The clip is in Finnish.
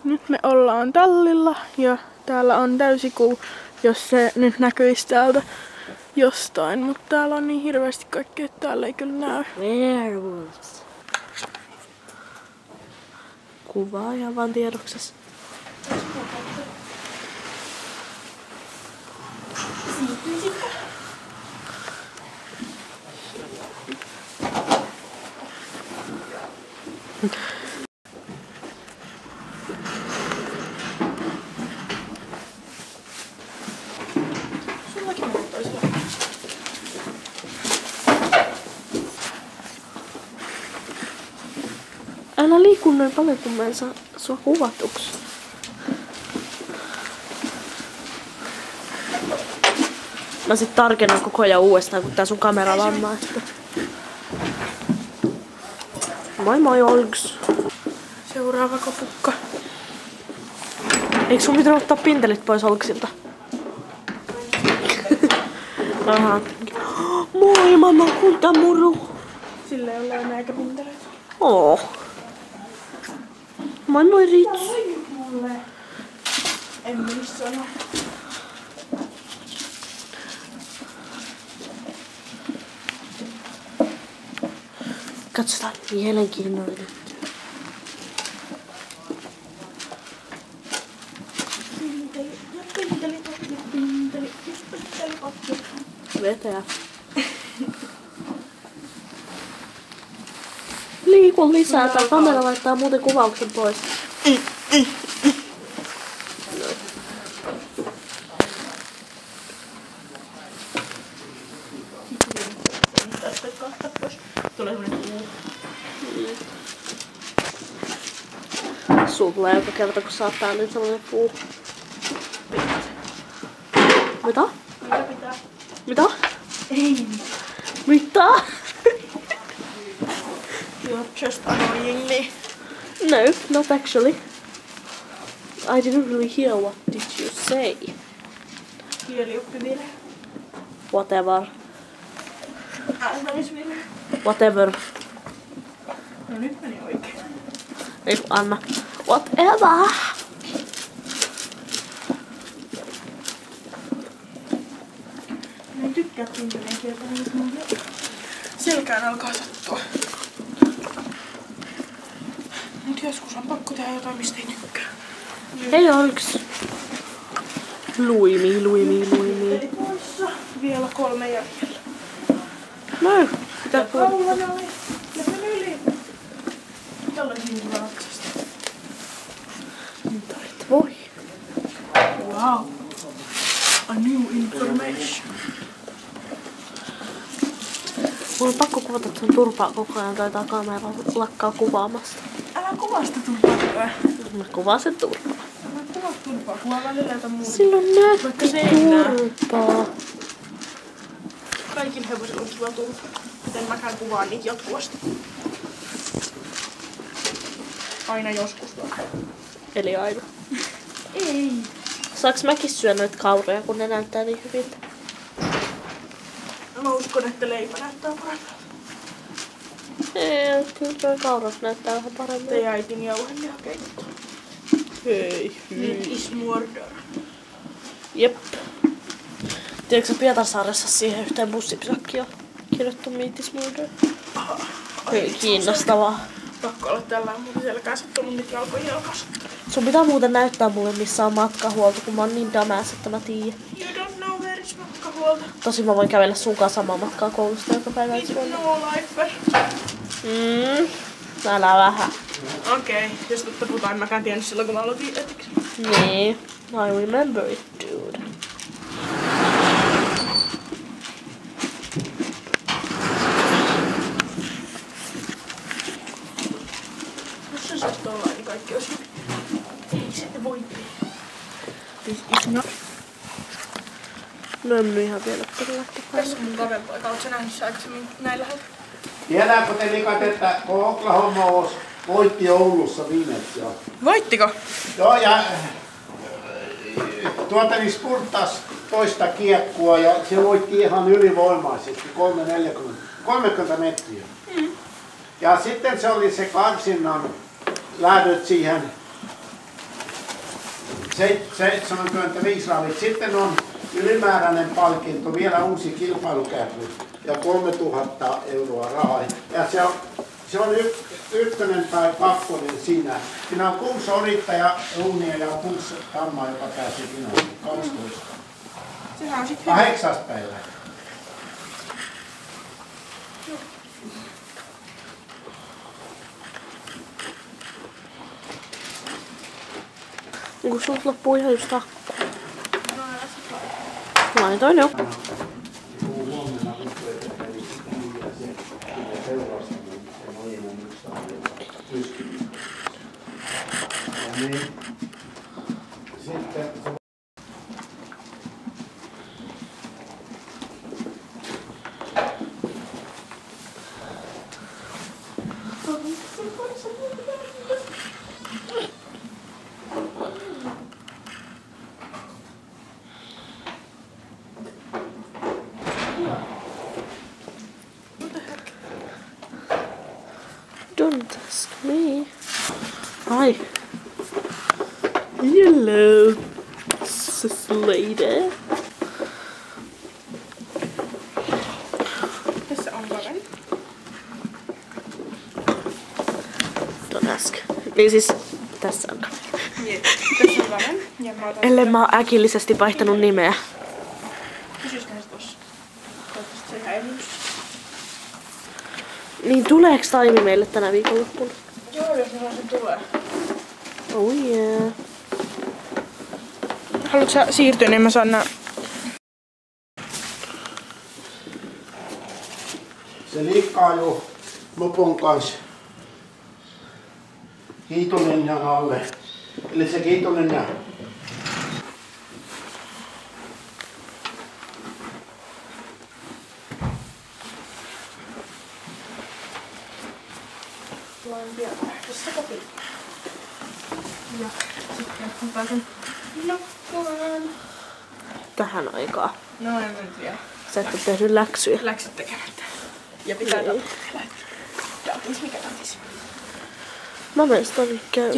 Nyt me ollaan tallilla ja täällä on täysikuu, jos se nyt näkyisi täältä jostain, mutta täällä on niin hirveästi kaikkea, että täällä ei kyllä näy. Werewolves. Kuvaaja vaan tiedoksessa. Sullakin näyttäisi olla. Älä liiku noin paljon, kun mä en saa sua kuvatuksi. Mä sit tarkennan koko ajan uudestaan, kun tää sun kamera lammaa. Moi moi Olgs. Seuraava kopukka. Eikö sun pitänyt ottaa pintelit pois Olgsilta? Aha. Moi mamma kuntamuru. Sillä ei ole enää eikä pinteleitä. Oh. Moi moi Ritsu. Mulle. En muista sanoa. Katsotaan mielenkiinnoinen. Vetäjä. Liiku lisää, tää kamera laittaa muuten kuvauksen pois. Sulla tulee joka kerta, kun saat täällä niin sellainen puu. Mitä? Mitä pitää? Mitä? Ei. Mitä? You're just annoying me. No, not actually. I didn't really hear what did you say. Kielioppivirhe. Whatever. Ääneisvirhe. Whatever. No nyt meni oikein. Ei anna. Whatever. Mä en tykkää pinteleen kieltä, niin mun selkään alkaa sattua. Nyt joskus on pakko tehdä jotain, mistä ei tykkää. Hei Olks. Luimi. Eli poissa. Vielä 3 jäljellä. No, mitä Kauan oli. Ja sen yli. Tällaisiin ratsasta. Mitä et voi? Wow. A new information. Mulla on pakko kuvata sun turpaa koko ajan, taitaa kamera lakkaa kuvaamasta. Älä kuvaa sitä turpaa. Mä kuvaan sen turpaa. Älä kuvaa turpaa, kuvaa välillä jotain muuta. Silloin näytti turpaa. Kaikilla hevosilla on kiva turpa. Miten mäkään kuvaan niitä jatkuvasti. Aina joskus vaan. Eli aina. Ei. Saaks mäkin syödä noita kauroja, kun ne näyttää niin hyviltä? Mä uskon, että leipä näyttää paremmalta. Ei, kyllä toi kaurat näyttää vähän paremmin. Teidän äitin jauheliha keitetty. Hei, Nyt is murder. Jep. Tiedätkö Pietarsaaressa siihen yhteen bussipysäkkiin on kirjoittu Meat is Murder? Hei, kiinnostavaa. Pakko olla tällä mun selkää sattunut nyt jalkojen jalkas. Sun pitää muuten näyttää mulle, missä on matkahuolto, kun mä oon niin dumbass, että mä tiedän. You don't know where is matkahuolto. Tosin mä voin kävellä sun kanssa samaa matkaa koulusta joka päivä. We don't know life. Älä vähän. Okei, jos totta puhutaan, en mäkään tiennyt silloin, kun mä aloitin etiksi. Niin, I remember it, dude. Jos se saisi tuolla, niin kaikki olisi hyvin. Ei se voi tehdä. This is not. No en nyt ihan vielä laittaa päälle. Tässä on mun kaverpoika. Ootko sä nähnyt se aikaisemmin näin läheltä? Tiedäänkö te Likat, että kun Oklahoma voitti Oulussa viimeksi jo? Voittiko? Joo, ja niin spurttas toista kiekkoa ja se voitti ihan ylivoimaisesti 30 metriä. Ja sitten se oli se karsinnan lähdöt siihen 75 rallit. Sitten on ylimääräinen palkinto, vielä uusi kilpailukäpy ja 3000 euroa rahaa. Ja se on ykkönen tai kakkonen siinä. Siinä on 6 orittaja uunia ja 6 tammaa, joka pääsi finaaliin. 12. Sehän on sitten 8. päivä. Niin kun sulta loppuu ihan just akku. Laitoin jo. Sitten Don't ask me. Hi. Hello, sis lady. Tässä on kaven. Don't ask. Niin siis, tässä on. Tässä on kaven. Ja mä otan Ellei mä oon äkillisesti vaihtanut nimeä. Kysyisköhän se tossa? Toivottavasti se häiriys. Niin tuleeks Taimi meille tänä viikonloppuna? Joo, jos se tulee. Oh yeah. Haluatko sä siirtyä, niin mä saan nää. se liikkaa jo mopon kanssa kiitolinjan alle. Eli se kiitolinja. Luen vielä tässä kotiin. Ja sitten mä pääsen nukkumaan. Tähän aikaan. No en nyt vielä. Sä et oo tehnyt läksyjä. Läksyt tekemättä. Ja pitää Ei. datis mikä datis. Mä menen tonne käy.